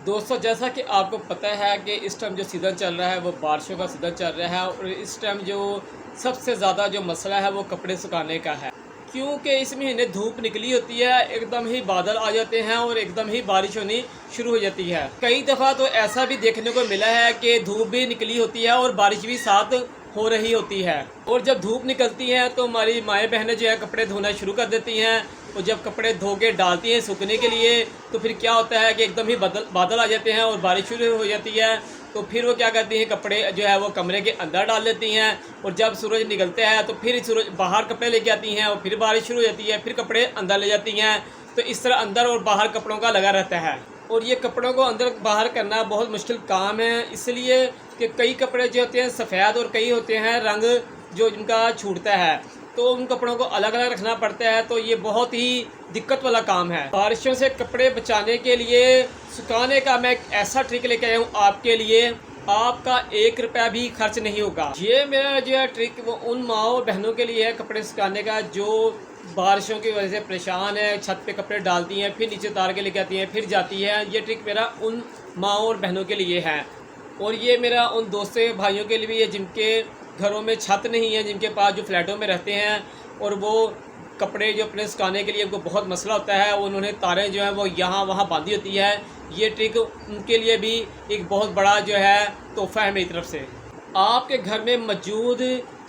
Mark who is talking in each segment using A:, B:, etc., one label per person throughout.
A: दोस्तों, जैसा कि आपको पता है कि इस टाइम जो सीज़न चल रहा है वो बारिशों का सीज़न चल रहा है और इस टाइम जो सबसे ज़्यादा जो मसला है वो कपड़े सुखाने का है। क्योंकि इस महीने धूप निकली होती है, एकदम ही बादल आ जाते हैं और एकदम ही बारिश होनी शुरू हो जाती है। कई दफ़ा तो ऐसा भी देखने को मिला है कि धूप भी निकली होती है और बारिश भी साथ हो रही होती है। और जब धूप निकलती है तो हमारी माएँ बहनें जो है कपड़े धोना शुरू कर देती हैं और जब कपड़े धो के डालती हैं सूखने के लिए तो फिर क्या होता है कि एकदम ही बादल आ जाते हैं और बारिश शुरू हो जाती है। तो फिर वो क्या करती हैं, कपड़े जो है वो कमरे के अंदर डाल देती हैं और जब सूरज निकलता है तो फिर सूरज बाहर कपड़े लेके आती हैं और फिर बारिश शुरू हो जाती है, फिर कपड़े अंदर ले जाती हैं। तो इस तरह अंदर और बाहर कपड़ों का लगा रहता है और ये कपड़ों को अंदर बाहर करना बहुत मुश्किल काम है, इसलिए कि कई कपड़े जो होते हैं सफ़ेद और कई होते हैं रंग जो जिनका छूटता है, तो उन कपड़ों को अलग अलग रखना पड़ता है। तो ये बहुत ही दिक्कत वाला काम है। बारिशों से कपड़े बचाने के लिए सुखाने का मैं एक ऐसा ट्रिक लेके आया हूँ आपके लिए, आपका 1 रुपया भी खर्च नहीं होगा। ये मेरा जो है ट्रिक वो उन माओ और बहनों के लिए है कपड़े सुखाने का जो बारिशों की वजह से परेशान है, छत पे कपड़े डालती हैं फिर नीचे उतार के लेके आती हैं फिर जाती है। ये ट्रिक मेरा उन माओ और बहनों के लिए है और ये मेरा उन दोस्तों भाइयों के लिए भी है जिनके घरों में छत नहीं है, जिनके पास जो फ्लैटों में रहते हैं और वो कपड़े जो अपने सुखाने के लिए उनको बहुत मसला होता है, उन्होंने तारें जो हैं वो यहाँ वहाँ बांधी होती है। ये ट्रिक उनके लिए भी एक बहुत बड़ा जो है तोहफ़ा है मेरी तरफ से। आपके घर में मौजूद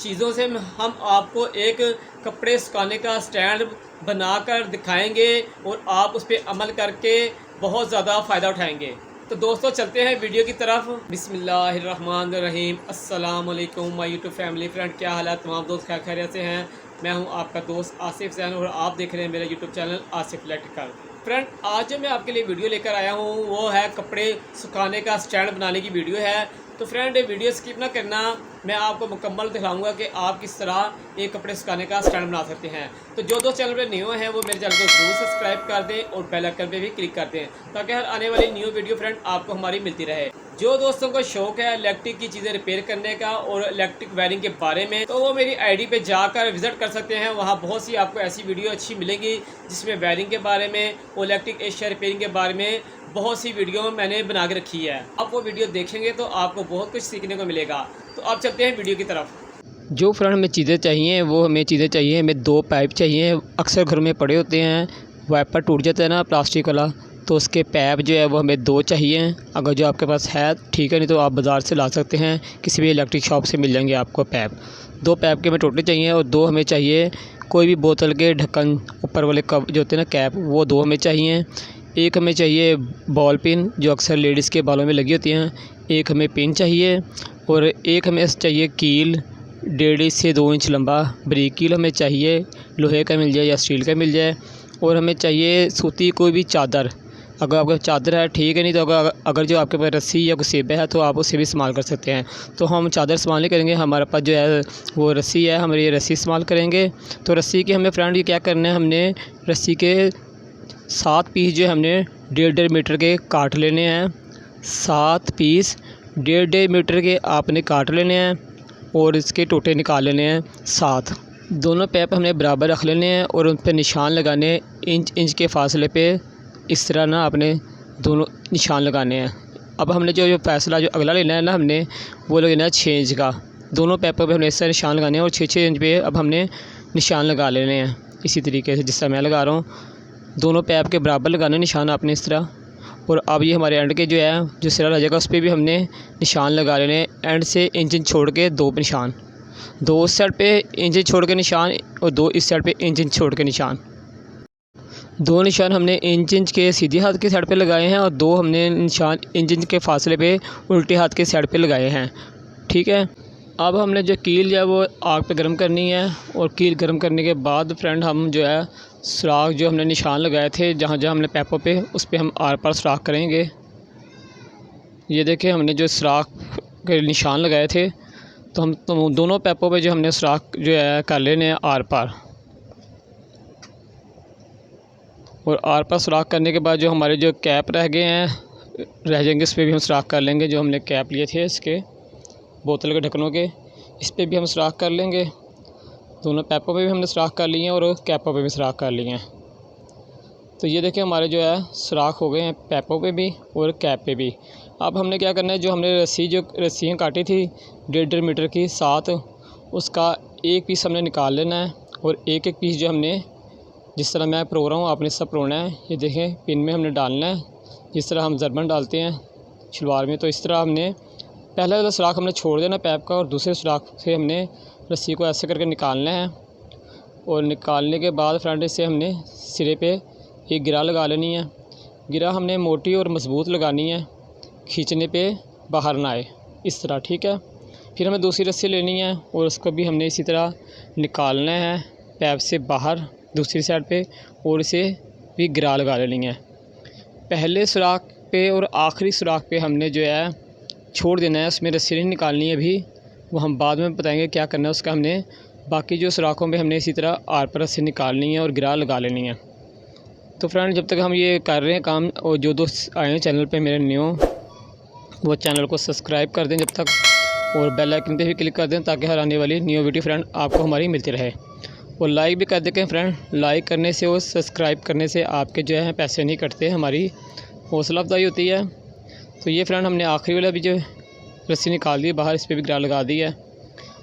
A: चीज़ों से हम आपको एक कपड़े सुखाने का स्टैंड बनाकर दिखाएंगे और आप उस पर अमल करके बहुत ज़्यादा फ़ायदा उठाएंगे। तो दोस्तों चलते हैं वीडियो की तरफ। बिस्मिल्लाहिर्रहमानिर्रहीम। अस्सलाम वालेकुम माय यूट्यूब फैमिली फ्रेंड, क्या हाल है तमाम दोस्त, क्या खैरियत से हैं। मैं हूं आपका दोस्त आसिफ जैन और आप देख रहे हैं मेरा YouTube channel Asif electrical. Friend, आज जो मैं आपके लिए वीडियो लेकर आया हूं वो है कपड़े सुखाने का स्टैंड बनाने की वीडियो है। तो फ्रेंड वीडियो स्किप ना करना, मैं आपको मुकम्मल दिखाऊंगा कि आप किस तरह एक कपड़े सुखाने का स्टैंड बना सकते हैं। तो जो दोस्त चैनल पर न्यू हैं वो मेरे चैनल को जरूर सब्सक्राइब कर दें और बेल आइकन पे भी क्लिक कर दें ताकि हर आने वाली न्यू वीडियो फ्रेंड आपको हमारी मिलती रहे। जो दोस्तों को शौक है इलेक्ट्रिक की चीज़ें रिपेयर करने का और इलेक्ट्रिक वायरिंग के बारे में, तो वो मेरी आईडी पे जाकर विजिट कर सकते हैं। वहाँ बहुत सी आपको ऐसी वीडियो अच्छी मिलेंगी जिसमें वायरिंग के बारे में और इलेक्ट्रिक एशिया रिपेयरिंग के बारे में बहुत सी वीडियो मैंने बना के रखी है। आप वो वीडियो देखेंगे तो आपको बहुत कुछ सीखने को मिलेगा। तो आप चलते हैं वीडियो की तरफ।
B: जो फ्रेंड हमें चीज़ें चाहिए वो हमें चीज़ें चाहिए, हमें 2 पाइप चाहिए। अक्सर घर में पड़े होते हैं, वाइपर टूट जाता है ना प्लास्टिक वाला, तो उसके पाइप जो है वो हमें 2 चाहिए। अगर जो आपके पास है ठीक है, नहीं तो आप बाज़ार से ला सकते हैं, किसी भी इलेक्ट्रिक शॉप से मिल जाएंगे आपको पाइप। 2 पाइप के हमें टोटल चाहिए और 2 हमें चाहिए कोई भी बोतल के ढक्कन ऊपर वाले कप जो होते हैं ना कैप, वो 2 हमें चाहिए। एक हमें चाहिए बॉल पिन जो अक्सर लेडीज़ के बालों में लगी होती हैं, एक हमें पिन चाहिए और एक हमें चाहिए कील 1.5 से 2 इंच लंबा बारीक कील हमें चाहिए, लोहे का मिल जाए या स्टील का मिल जाए। और हमें चाहिए सूती कोई भी चादर, अगर आपके चादर है ठीक है, नहीं तो अगर जो आपके पास रस्सी या कोई सेबा है तो आप उससे भी इस्तेमाल कर सकते हैं। तो हम चादर इस्तेमाल नहीं करेंगे, हमारे पास जो है वो रस्सी है, हम ये रस्सी इस्तेमाल करेंगे। तो रस्सी के हमें फ्रेंड ये क्या करना है, हमने रस्सी के 7 पीस जो हमने 1.5 मीटर के काट लेने हैं। 7 पीस 1.5 मीटर के आपने काट लेने हैं और इसके टोटे निकाल लेने हैं 7। दोनों पैप हमने बराबर रख लेने हैं और उन पर निशान लगाने इंच के फासले पे, इस तरह ना आपने दोनों निशान लगाने हैं। अब हमने जो फैसला जो अगला लेना है ना, हमने वो लेना है 6 इंच का। दोनों पैपों पे हमने इस तरह निशान लगाने हैं और 6-6 इंच पे अब हमने निशान लगा लेने हैं इसी तरीके से जिस तरह मैं लगा रहा हूँ। दोनों पैप के बराबर लगाने निशान आपने इस तरह। और अब ये हमारे एंड के जो है जो सिरा रह जाएगा उस पर भी हमने निशान लगा लेने हैं। एंड से इंच छोड़ के 2 निशान, 2 उस साइड पे इंच छोड़ के निशान और 2 इस साइड पे इंच छोड़ के निशान। 2 निशान हमने इंच के सीधे हाथ के साइड पे लगाए हैं और 2 हमने निशान इंच के फासले पे उल्टे हाथ के साइड पे लगाए हैं। ठीक है, अब हमने जो कील है वो आग पे गर्म करनी है और कील गर्म करने के बाद फ्रेंड हम जो है सुराख जो हमने निशान लगाए थे जहाँ जहाँ हमने पैपों पे, उस पर हम आर पार सुराख करेंगे। ये देखें हमने जो सुराख के निशान लगाए थे तो हम दोनों पैपों पे जो हमने सुराख जो है कर लेने हैं आर पार। और आर पार सुराख करने के बाद जो हमारे जो कैप रह जाएंगे उस पर भी हम सुराख कर लेंगे। जो हमने कैप लिए थे इसके बोतल के ढक्कनों के, इस पर भी हम सुराख कर लेंगे। दोनों पैपों पे भी हमने सुराख कर लिए हैं और कैपों पे भी सुराख कर लिए हैं। तो ये देखें हमारे जो है सुराख हो गए हैं पैपों पे भी और कैप पे भी। अब हमने क्या करना है, जो हमने रस्सियाँ काटी थी 1.5 मीटर की 7, उसका एक पीस हमने निकाल लेना है और एक एक पीस जो हमने जिस तरह मैं प्रो रहा हूँ आपने सब प्रोना है। ये देखें पिन में हमने डालना है, जिस तरह हम ज़रबन डालते हैं शलवार में। तो इस तरह हमने पहला वाला सुराख हमने छोड़ देना पैप का और दूसरे सुराख से हमने रस्सी को ऐसे करके निकालना है। और निकालने के बाद फ्रेंड इससे हमने सिरे पे एक गिरा लगा लेनी है। गिरा हमने मोटी और मज़बूत लगानी है, खींचने पे बाहर ना आए, इस तरह, ठीक है। फिर हमें दूसरी रस्सी लेनी है और उसको भी हमने इसी तरह निकालना है पैप से बाहर दूसरी साइड पे और इसे भी गिरा लगा लेनी है। पहले सुराख पे और आखिरी सुराख पे हमने जो है छोड़ देना है, उसमें रस्सी नहीं निकालनी है अभी, वो हम बाद में बताएंगे क्या करना है उसका। हमने बाकी जो सुराखों पे हमने इसी तरह आर पर रस्सी निकालनी है और गिरा लगा लेनी है। तो फ्रेंड जब तक हम ये कर रहे हैं काम, और जो दोस्त आए हैं चैनल पे मेरे न्यू, वो चैनल को सब्सक्राइब कर दें जब तक, और बेल आइकन पे भी क्लिक कर दें ताकि हर आने वाली न्यू वीडियो फ्रेंड आपको हमारी मिलती रहे। और लाइक भी कर दें फ्रेंड, लाइक करने से और सब्सक्राइब करने से आपके जो है पैसे नहीं कटते, हमारी हौसला अफजाई होती है। तो ये फ्रेंड हमने आखिरी वाला भी जो रस्सी निकाल दी बाहर, इस पर भी गिरा लगा दी है।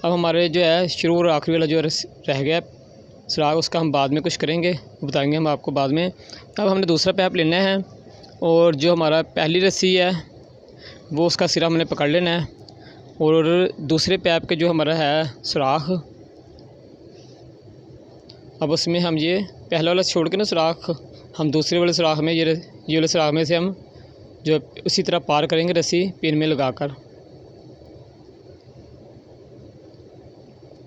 B: अब हमारे जो है शुरू और आखिरी वाला जो रह गया सुराख, उसका हम बाद में कुछ करेंगे, बताएंगे हम आपको बाद में। अब हमने दूसरा पैप लेना है और जो हमारा पहली रस्सी है वो उसका सिरा हमने पकड़ लेना है और दूसरे पैप के जो हमारा है सुराख, अब उसमें हम ये पहला वाला छोड़ के ना सुराख, हम दूसरे वाले सुराख में ये वाले सुराख में से हम जो उसी तरह पार करेंगे रस्सी पिन में लगाकर।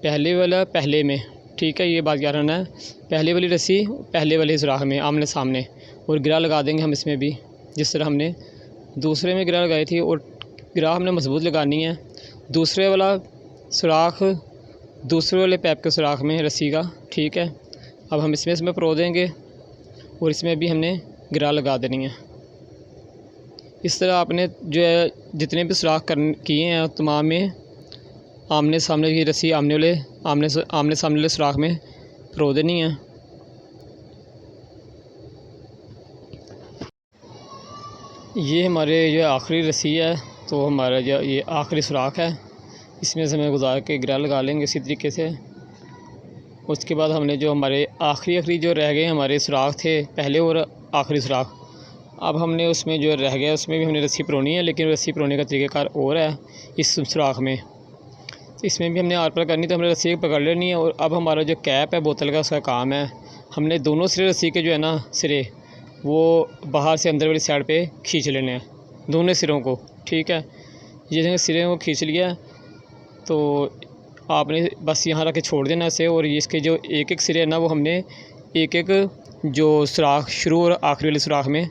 B: पहले वाला पहले में, ठीक है, ये बात याद रखना है। पहले वाली रस्सी पहले वाले सुराख में आमने सामने, और गिरा लगा देंगे हम इसमें भी, जिस तरह हमने दूसरे में गिरा लगाई थी। और गिरा हमने मजबूत लगानी है। दूसरे वाला सुराख दूसरे वाले पैप के सुराख में रस्सी का, ठीक है। अब हम इसमें प्रो देंगे और इसमें भी हमने गिरा लगा देनी है। इस तरह आपने जो है जितने भी सुराख किए हैं तमाम में आमने सामने की रस्सी आमने सामने वाले सुराख में प्रो देनी है। ये हमारे जो आखिरी रस्सी है, तो हमारा जो ये आखिरी सुराख है, इसमें से हमें गुजार के गिरा लगा लेंगे इसी तरीके से। उसके बाद हमने जो हमारे आखिरी जो रह गए हमारे सुराख थे पहले और आखिरी सुराख, अब हमने उसमें जो रह गया उसमें भी हमने रस्सी परोनी है, लेकिन रस्सी परोने का तरीक़ाकार और है इस सुराख में। इसमें भी हमने आर पर करनी, तो हमने रस्सी पकड़ लेनी है। और अब हमारा जो कैप है बोतल का, उसका काम है हमने दोनों सिरे रस्सी के जो है ना सिरे, वो बाहर से अंदर वाली साइड पे खींच लेने हैं, दोनों सिरों को, ठीक है। ये सिरे को खींच लिया तो आपने बस यहाँ रख के छोड़ देना इसे। और इसके जो एक एक सिरे है ना, वो हमने एक एक जो सुराख शुरू और आखिरी वाले सुराख में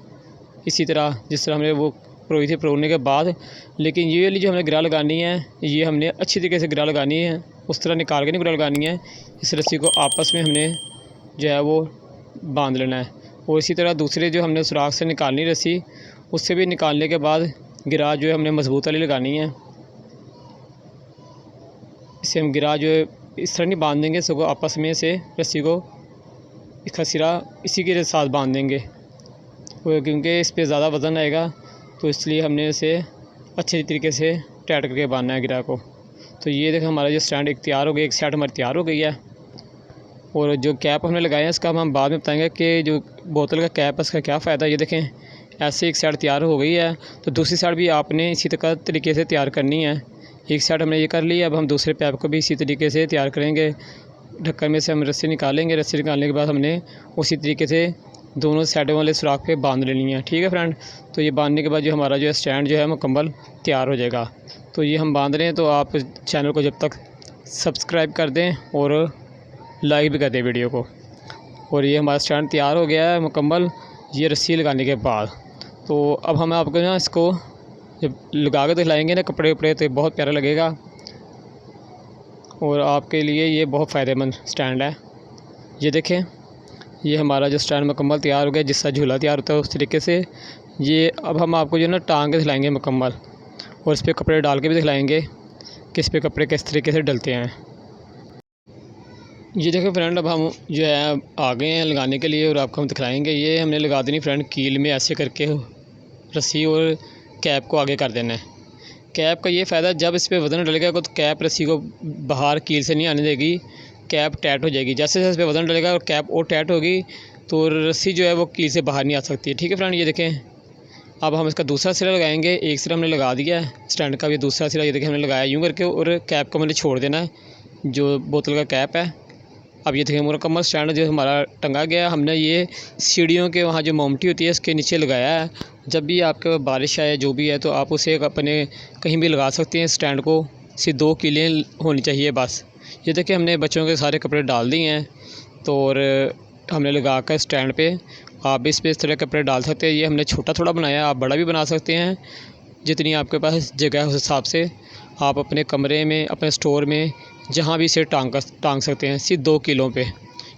B: इसी तरह जिस तरह हमने वो प्रोई थी प्रोने के बाद, लेकिन ये वाली जो हमने गिरा लगानी है, ये हमने अच्छी तरीके से गिरा लगानी है, उस तरह निकाल के नहीं गिरा लगानी है। इस रस्सी को आपस में हमने जो है वो बांध लेना है। और इसी तरह दूसरे जो हमने सुराख से निकालनी रस्सी, उससे भी निकालने के बाद गिरा जो है हमने मजबूत वाली लगानी है। इसे हम गिरा जो है इस तरह नहीं बांध देंगे, इसको आपस में से रस्सी को इसका सिरा इसी के साथ बांध देंगे, क्योंकि इस पर ज़्यादा वज़न आएगा, तो इसलिए हमने इसे अच्छे तरीके से टाइट करके बांधना है गिरा को। तो ये देखें हमारा जो स्टैंड एक तैयार हो गया, एक साइड हमारी तैयार हो गई है। और जो कैप हमने लगाया है इसका हम बाद में बताएंगे कि जो बोतल का कैप है इसका क्या फ़ायदा है। ये देखें ऐसे एक साइड तैयार हो गई है, तो दूसरी साइड भी आपने इसी तरीके से तैयार करनी है। एक साइड हमने ये कर ली, अब हम दूसरे पैप को भी इसी तरीके से तैयार करेंगे। ढक्कन में से हम रस्सी निकालेंगे, रस्सी निकालने के बाद हमने उसी तरीके से दोनों साइडों वाले सुराख पे बांध लेनी है, ठीक है फ्रेंड। तो ये बांधने के बाद जो हमारा जो है स्टैंड जो है मुकम्मल तैयार हो जाएगा। तो ये हम बांध रहे हैं, तो आप चैनल को जब तक सब्सक्राइब कर दें और लाइक भी कर दें वीडियो को। और ये हमारा स्टैंड तैयार हो गया है मुकम्मल, ये रस्सी लगाने के बाद। तो अब हम आपको ना इसको जब लगा के दिखलाएँगे ना कपड़े उपड़े, तो बहुत प्यारा लगेगा और आपके लिए ये बहुत फ़ायदेमंद स्टैंड है। ये देखें ये हमारा जो स्टैंड मुकम्मल तैयार हो गया, जिसका झूला तैयार होता है उस तरीके से। ये अब हम आपको जो है ना टांग के दिखलाएँगे मुकम्मल, और इस पर कपड़े डाल के भी दिखलाएँगे कि इस पर कपड़े किस तरीके से डलते हैं। ये देखो फ्रेंड, अब हम जो है आ गए हैं लगाने के लिए और आपको हम दिखाएंगे। ये हमने लगा देनी फ्रेंड कील में ऐसे करके रस्सी, और कैप को आगे कर देना है। कैप का ये फ़ायदा, जब इस पर वज़न डलेगा तो कैप रस्सी को बाहर कील से नहीं आने देगी, कैप टाइट हो जाएगी। जैसे जैसे इस पर वज़न डलेगा और कैप और टाइट होगी तो रस्सी जो है वो कील से बाहर नहीं आ सकती। ठीक है फ्रेंड, ये देखें। अब हम इसका दूसरा सिरा लगाएंगे। एक सिरा हमने लगा दिया है स्टैंड का, भी दूसरा सिरा ये देखें हमने लगाया यूँ करके, और कैप को मैंने छोड़ देना है जो बोतल का कैप है। अब ये देखें मुकम्मल स्टैंड जो हमारा टंगा गया। हमने ये सीढ़ियों के वहाँ जो मोमटी होती है इसके नीचे लगाया है। जब भी आपके बारिश आए जो भी है तो आप उसे अपने कहीं भी लगा सकते हैं। स्टैंड को सिर्फ 2 कीलें होनी चाहिए बस। ये देखिए हमने बच्चों के सारे कपड़े डाल दिए हैं तो, और हमने लगा कर स्टैंड पे आप भी इस पर इस तरह कपड़े डाल सकते हैं। ये हमने छोटा थोड़ा बनाया, आप बड़ा भी बना सकते हैं। जितनी आपके पास जगह है उस हिसाब से आप अपने कमरे में, अपने स्टोर में, जहाँ भी इसे टांग सकते हैं सिर्फ 2 कीलों पे।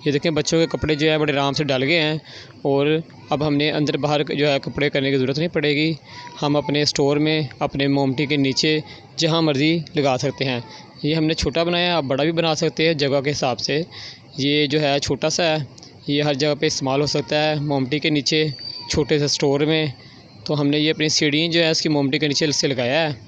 B: ये देखें बच्चों के कपड़े जो है बड़े आराम से डल गए हैं, और अब हमने अंदर बाहर जो है कपड़े करने की ज़रूरत नहीं पड़ेगी। हम अपने स्टोर में, अपने मोमटी के नीचे जहाँ मर्ज़ी लगा सकते हैं। ये हमने छोटा बनाया, आप बड़ा भी बना सकते हैं जगह के हिसाब से। ये जो है छोटा सा है, ये हर जगह पे इस्तेमाल हो सकता है, मोमटी के नीचे, छोटे से स्टोर में। तो हमने ये अपनी सीढ़ी जो है इसकी मोमटी के नीचे से लगाया है।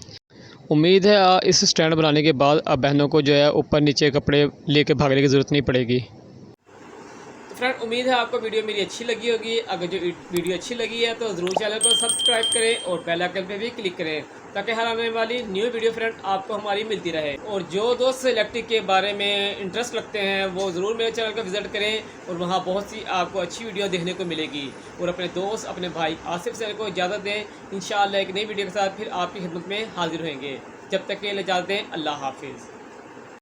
B: उम्मीद है इस स्टैंड बनाने के बाद अब बहनों को जो है ऊपर नीचे कपड़े लेके भागने की ज़रूरत नहीं पड़ेगी।
A: तो फ्रेंड उम्मीद है आपको वीडियो मेरी अच्छी लगी होगी। अगर जो वीडियो अच्छी लगी है तो ज़रूर चैनल को सब्सक्राइब करें और बेल आइकन पे भी क्लिक करें ताकि हर आने वाली न्यू वीडियो फ्रेंड आपको हमारी मिलती रहे। और जो दोस्त इलेक्ट्रिक के बारे में इंटरेस्ट रखते हैं वो ज़रूर मेरे चैनल को विज़िट करें, और वहाँ बहुत सी आपको अच्छी वीडियो देखने को मिलेगी। और अपने दोस्त, अपने भाई आसिफ सर को इजाज़त दें। इंशाअल्लाह एक नई वीडियो के साथ फिर आपकी खिदमत में हाजिर होंगे। जब तक के लिए इजाज़त दें, अल्लाह हाफिज़।